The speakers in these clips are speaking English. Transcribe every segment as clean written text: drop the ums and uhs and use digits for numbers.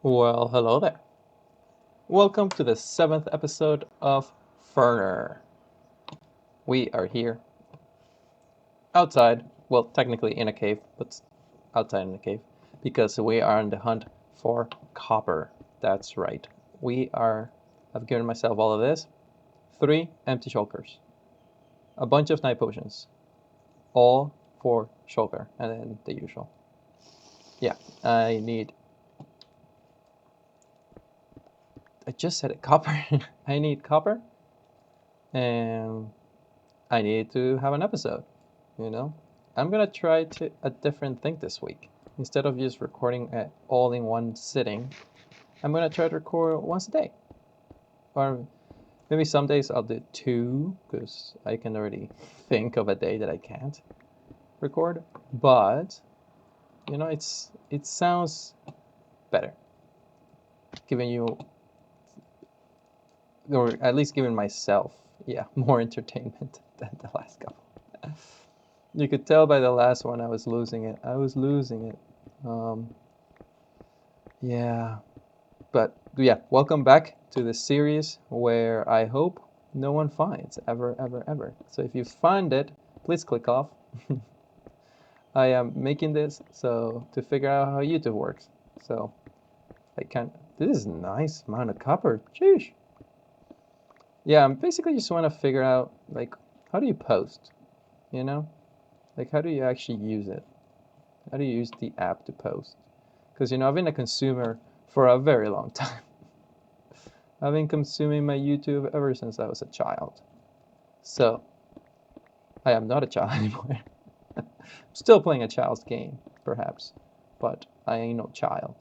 Well, hello there. Welcome to the seventh episode of Furner. We are here outside, well, technically in a cave, but outside in the cave, because we are on the hunt for copper. That's right. I've given myself all of this, 3 empty shulkers, a bunch of night potions, all for shulker, and then the usual. Yeah, I just said it, copper. I need copper, and I need to have an episode, you know? I'm gonna try a different thing this week. Instead of just recording it all in one sitting, I'm gonna try to record once a day. Or maybe some days I'll do two, because I can already think of a day that I can't record. But it sounds better, giving you, or at least giving myself, yeah, more entertainment than the last couple. You could tell by the last one I was losing it. I was losing it. Um, yeah, but yeah, welcome back to the series where I hope no one finds ever, ever, ever. So if you find it, please click off. I am making this so to figure out how YouTube works. So I can. This is a nice amount of copper. Sheesh. Yeah, I'm basically just want to figure out like how do you post, you know? Like how do you actually use it? How do you use the app to post? Because I've been a consumer for a very long time. I've been consuming my YouTube ever since I was a child. So I am not a child anymore. I'm still playing a child's game, perhaps, but I ain't no child.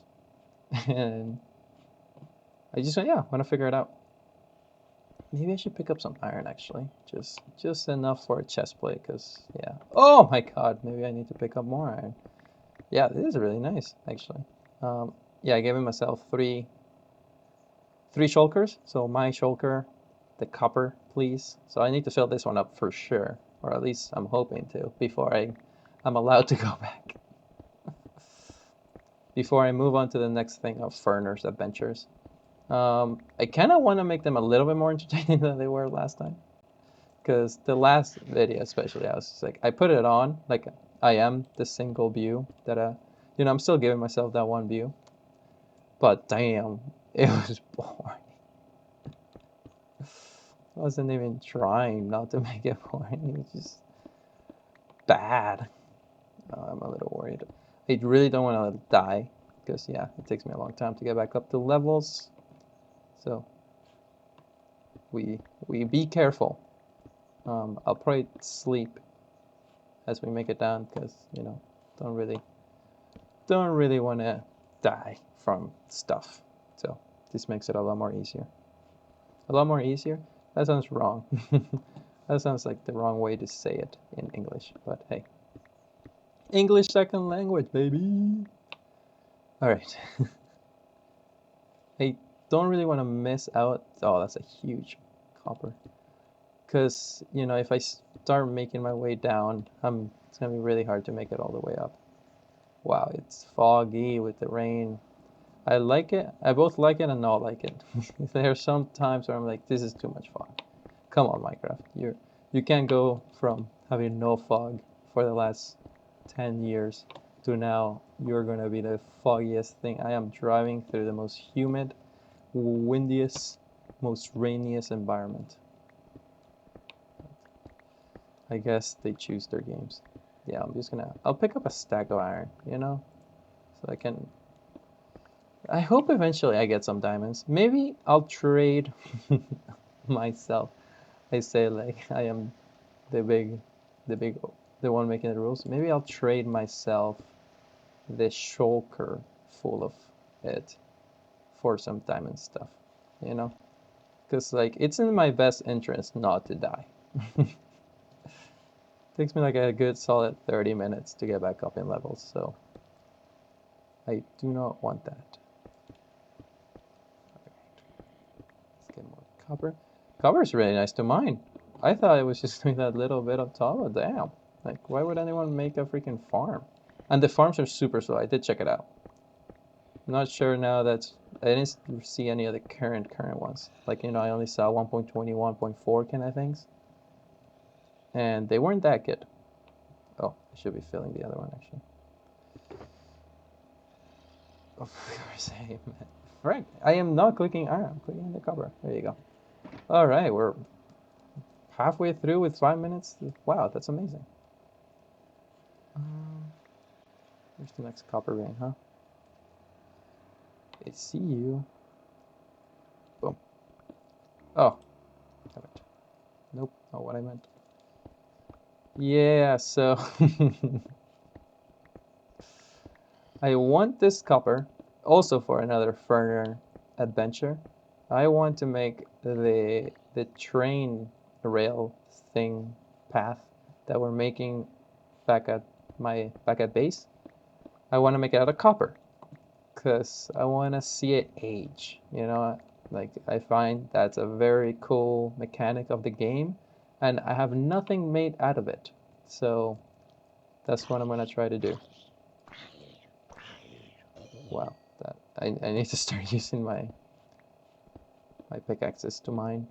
And I just want to figure it out. Maybe I should pick up some iron actually, just enough for a chest plate. Cause yeah. Oh my God, maybe I need to pick up more iron. Yeah, this is really nice actually. Yeah, I gave myself three shulkers. So my shulker, the copper, please. So I need to fill this one up for sure, or at least I'm hoping to before I'm allowed to go back. Before I move on to the next thing of Furner's adventures. I kind of want to make them a little bit more entertaining than they were last time. Because the last video, especially, I was just like, I put it on, like I am the single view that, I'm still giving myself that one view. But damn, it was boring. I wasn't even trying not to make it boring. It was just bad. I'm a little worried. I really don't want to die because yeah, it takes me a long time to get back up to levels. So we be careful. I'll probably sleep as we make it down because don't really want to die from stuff. So this makes it a lot more easier. A lot more easier? That sounds wrong. That sounds like the wrong way to say it in English, but hey. English second language, baby! Alright. I don't really want to miss out. Oh, that's a huge copper. Because, if I start making my way down, it's going to be really hard to make it all the way up. Wow, it's foggy with the rain. I like it. I both like it and not like it. There are some times where I'm like, this is too much fog. Come on, Minecraft. You can't go from having no fog for the last 10 years to now you're going to be the foggiest thing. I am driving through the most humid, windiest, most rainiest environment. I guess they choose their games. Yeah, I'll pick up a stack of iron, so I hope eventually I get some diamonds. Maybe I'll trade myself. I say like I am the big, the big, the one making the rules. Maybe I'll trade myself the shulker full of it for some diamond stuff, because like it's in my best interest not to die. Takes me like a good solid 30 minutes to get back up in levels, so I do not want that. Let's get more copper. Copper is really nice to mine. I thought it was just doing that little bit of top, but damn. Like, why would anyone make a freaking farm? And the farms are super slow. I did check it out. not sure now that I didn't see any of the current ones. Like, you know, I only saw 1.20, 1.4 kind of things. And they weren't that good. Oh, I should be filling the other one actually. Of course I am. Frank, I am not clicking iron, I'm clicking the cover. There you go. Alright, we're halfway through with 5 minutes. Wow, that's amazing. Where's the next copper vein, huh? I see you. Boom. Oh, damn it. Nope, not what I meant. Yeah, so I want this copper also for another Furner adventure. I want to make the train rail thing path that we're making back at base. I want to make it out of copper because I want to see it age. You know, like I find that's a very cool mechanic of the game, and I have nothing made out of it. So that's what I'm gonna try to do. Wow, that I need to start using my pickaxes to mine.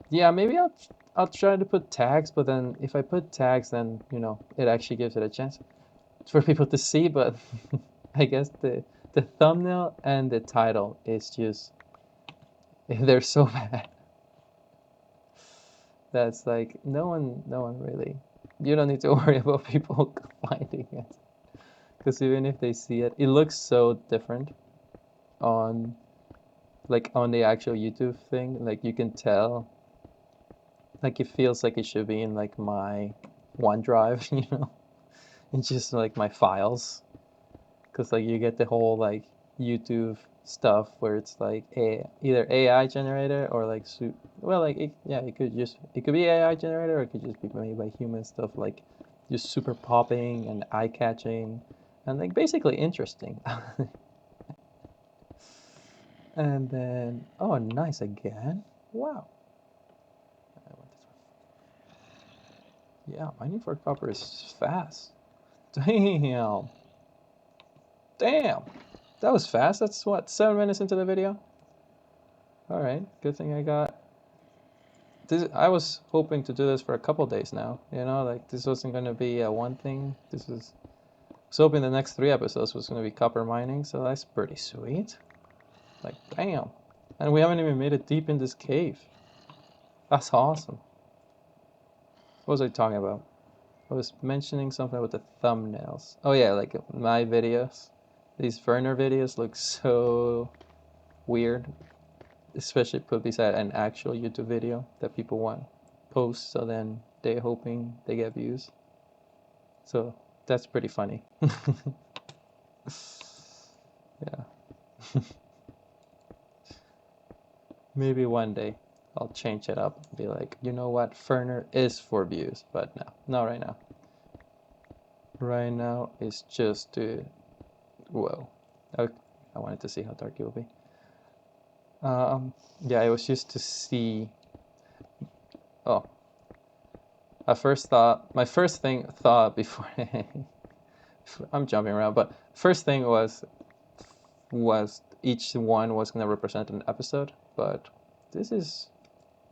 Yeah, maybe I'll try to put tags, but then if I put tags, then you know it actually gives it a chance for people to see. But I guess the thumbnail and the title is just they're so bad. That's like no one really. You don't need to worry about people finding it because even if they see it, it looks so different on on the actual YouTube thing. Like you can tell, like it feels like it should be in like my OneDrive, you know, it's just like my files, because like you get the whole like YouTube stuff where it's like either AI generator or like well like yeah it could be AI generator or it could just be made by human stuff like just super popping and eye catching and like basically interesting. And then oh nice again, wow. Yeah, mining for copper is fast. Damn. Damn. That was fast. That's what, 7 minutes into the video? Alright, good thing I got this. I was hoping to do this for a couple days now, you know, like this wasn't gonna be a one thing. I was hoping the next 3 episodes was gonna be copper mining, so that's pretty sweet. Like, damn. And we haven't even made it deep in this cave. That's awesome. What was I talking about? I was mentioning something about the thumbnails. Oh yeah, like my videos. These Furner videos look so weird, especially put beside an actual YouTube video that people want post, so then they're hoping they get views. So that's pretty funny. Yeah. Maybe one day I'll change it up and be like, you know what, Furner is for views, but no, not right now. Right now it's just to, whoa. I wanted to see how dark it will be. Yeah, it was just to see. Oh, my first thought before I'm jumping around, but first thing was each one was gonna represent an episode, but this is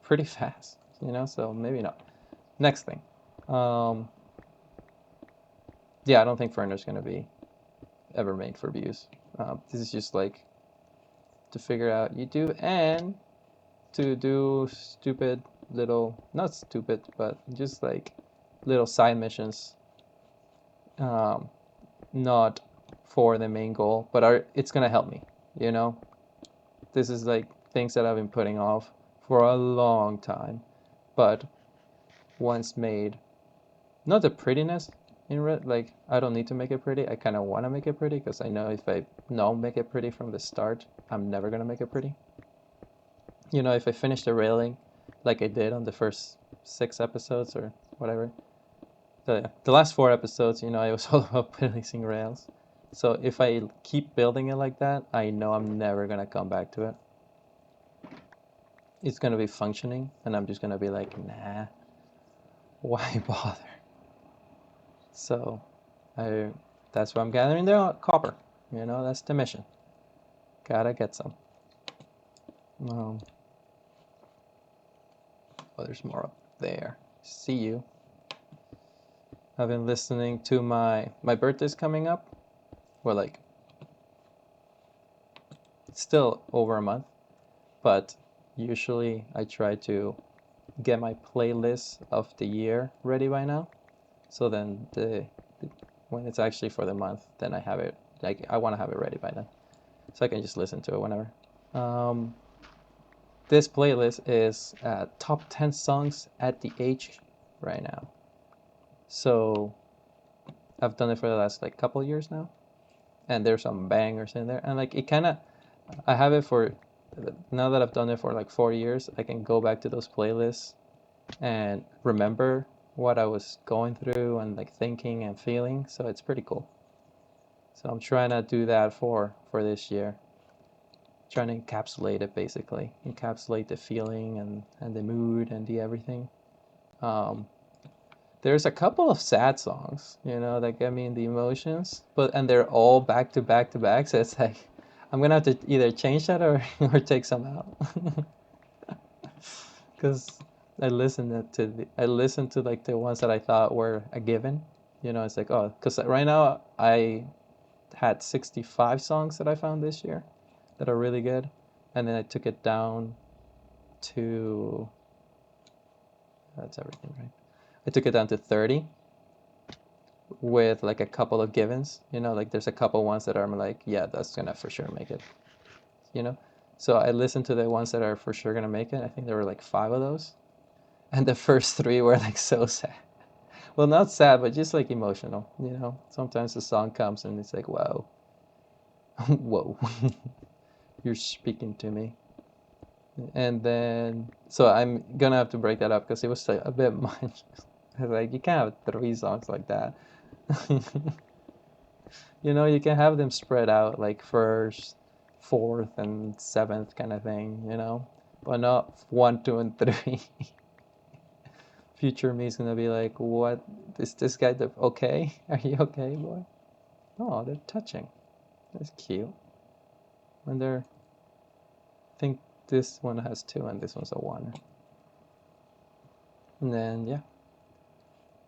pretty fast, you know, so maybe not. Next thing, yeah, I don't think Furner's gonna be ever made for views. This is just like to figure out YouTube and to do stupid little, not stupid, but just like little side missions, not for the main goal, but it's gonna help me, you know. This is like things that I've been putting off for a long time, but once made, not the prettiness in red, like I don't need to make it pretty. I kind of want to make it pretty because I know if I don't make it pretty from the start, I'm never gonna make it pretty. You know, if I finish the railing like I did on the first 6 episodes or whatever, the last 4 episodes, you know, I was all about placing rails. So if I keep building it like that, I know I'm never gonna come back to it. It's gonna be functioning, and I'm just gonna be like, nah, why bother? So, that's why I'm gathering the copper. You know, that's the mission. Gotta get some. Oh, there's more up there. See you. I've been listening to my birthday's coming up. Well, like, it's still over a month, but usually I try to get my playlist of the year ready by now. So then when it's actually for the month, then I have it, like, I want to have it ready by then. So I can just listen to it whenever. This playlist is top 10 songs at the age right now. So I've done it for the last like couple of years now, and there's some bangers in there, and like it kind of, I have it for, now that I've done it for like 4 years, I can go back to those playlists and remember what I was going through and like thinking and feeling. So it's pretty cool. So I'm trying to do that for this year. Trying to encapsulate it, basically encapsulate the feeling and the mood and the everything. There's a couple of sad songs, you know, that get me in the emotions, and they're all back to back to back. So it's like I'm gonna have to either change that or or take some out. Because I listened to like the ones that I thought were a given. You know, it's like, oh, because right now I had 65 songs that I found this year that are really good, and then I took it down to, that's everything, right? I took it down to 30 with like a couple of givens. You know, like there's a couple ones that I'm like, yeah, that's gonna for sure make it. You know, so I listened to the ones that are for sure gonna make it. I think there were like 5 of those, and the first 3 were like so sad. Well, not sad, but just like emotional. You know, sometimes the song comes and it's like, wow, whoa, you're speaking to me. And then, so I'm gonna have to break that up because it was like a bit much. Like you can't have 3 songs like that. You know, you can have them spread out like first, fourth, and seventh kind of thing. You know, but not 1, 2, and 3. Future me is gonna be like, what? Is this guy okay? Are you okay, boy? Oh, they're touching. That's cute. And I think this one has 2 and this one's a 1. And then yeah,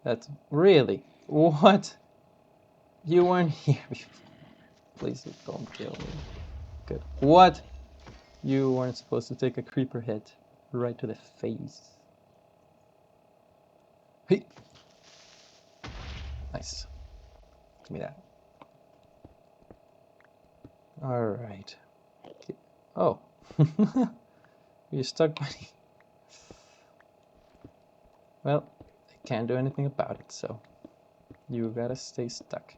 that's really what? You weren't here before. Please don't kill me. Good. What? You weren't supposed to take a creeper hit right to the face. Hey. Nice. Give me that. All right. Oh. You stuck, buddy. Well, I can't do anything about it, so you gotta stay stuck.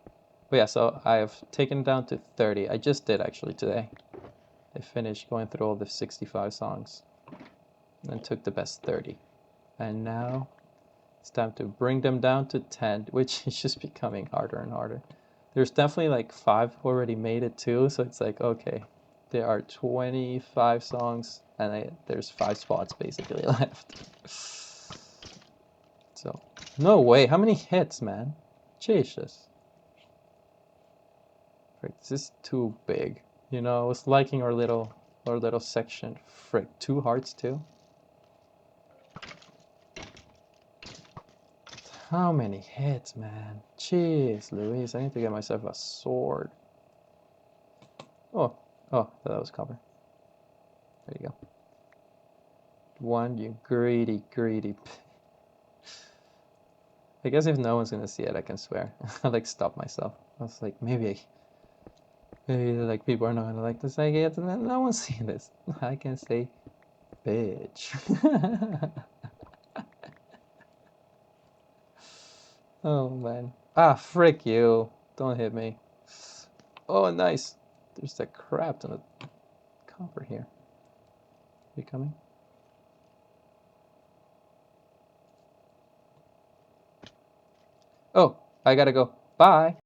But yeah, so I've taken it down to 30. I just did actually today. I finished going through all the 65 songs and took the best 30. And now it's time to bring them down to 10, which is just becoming harder and harder. There's definitely like 5 already made it too, so it's like, okay, there are 25 songs and there's 5 spots basically left. So, no way, how many hits, man? Jesus. Frick, this is too big. You know, I was liking our little section. Frick, 2 hearts too? How many hits, man? Jeez Louise, I need to get myself a sword. Oh, that was copper. There you go. 1, you greedy, greedy. I guess if no one's gonna see it, I can swear. I like stop myself. I was like, maybe like people are not gonna like this. Like, yeah, no one's seeing this. I can say, bitch. Oh man. Ah, frick you. Don't hit me. Oh, nice. There's that crap on the copper here. You coming? Oh, I gotta go. Bye.